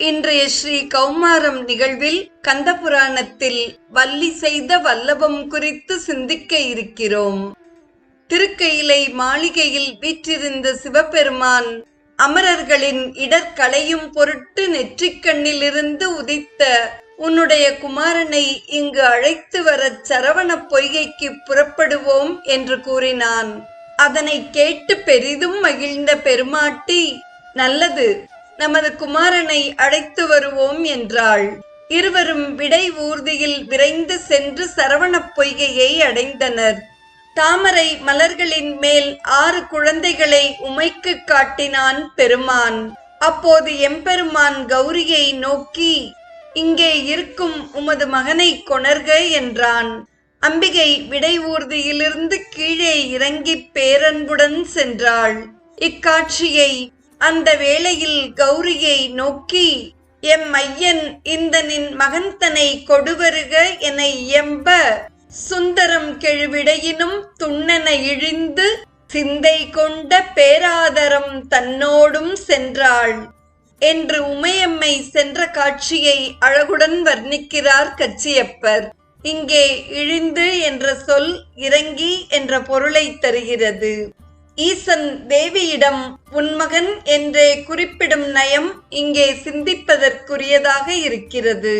இன்றைய ஸ்ரீ கௌமாரம் நிகழ்வில் கந்தபுராணத்தில் வள்ளி செய்த வல்லபம் குறித்து சிந்திக்க இருக்கிறோம். திருக்கயிலை மாளிகையில் வீற்றிருந்த சிவபெருமான் அமரர்களின் இடர்களையும் பொருட்டு நெற்றிக்கண்ணிலிருந்து உதித்த உன்னுடைய குமாரனை இங்கு அழைத்து வரச் சரவண பொய்கைக்கு புறப்படுவோம் என்று கூறினான். அதனை கேட்டு பெரிதும் மகிழ்ந்த பெருமாட்டி, நல்லது, நமது குமாரனை அழைத்து வருவோம் என்றாள். இருவரும் விடை ஊர்தியில் விரைந்து சென்று சரவண பொய்கையை அடைந்தனர். தாமரை மலர்களின் மேல் 6 குழந்தைகளை உமைக்கு காட்டினான் பெருமான். அப்போது எம்பெருமான் கௌரியை நோக்கி, இங்கே இருக்கும் உமது மகனை கொணர்க என்றான். அம்பிகை விடை ஊர்தியிலிருந்து கீழே இறங்கி பேரன்புடன் சென்றாள். இக்காட்சியை அந்த வேளையில் கௌரியை நோக்கி, எம் ஐயன் இந்த நின் மகன் தன்னை கொடுவருக என இயம்ப, சுந்தரம் கெழுவிடையினும் துண்ணென இழிந்து சிந்தை கொண்ட பேராதரம் தன்னோடும் சென்றாள் என்று உமையம்மை சென்ற காட்சியை அழகுடன் வர்ணிக்கிறார் கச்சியப்பர். இங்கே இழிந்து என்ற சொல் இறங்கி என்ற பொருளை தருகிறது. ஈசன் தேவியிடம் உன்மகன் என்றே குறிப்பிடும் நயம் இங்கே சிந்திப்பதற்குரியதாக இருக்கிறது.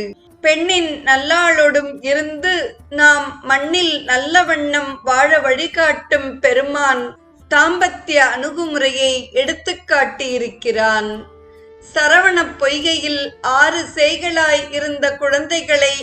பெண்ணின் நல்லாளோடும் இருந்து நாம் மண்ணில் நல்ல வண்ணம் வாழ வழிகாட்டும் பெருமான் தாம்பத்திய அணுகுமுறையை எடுத்துக்காட்டி இருக்கிறான். சரவண பொய்கையில் 6 சேய்களாய் இருந்த குழந்தைகளை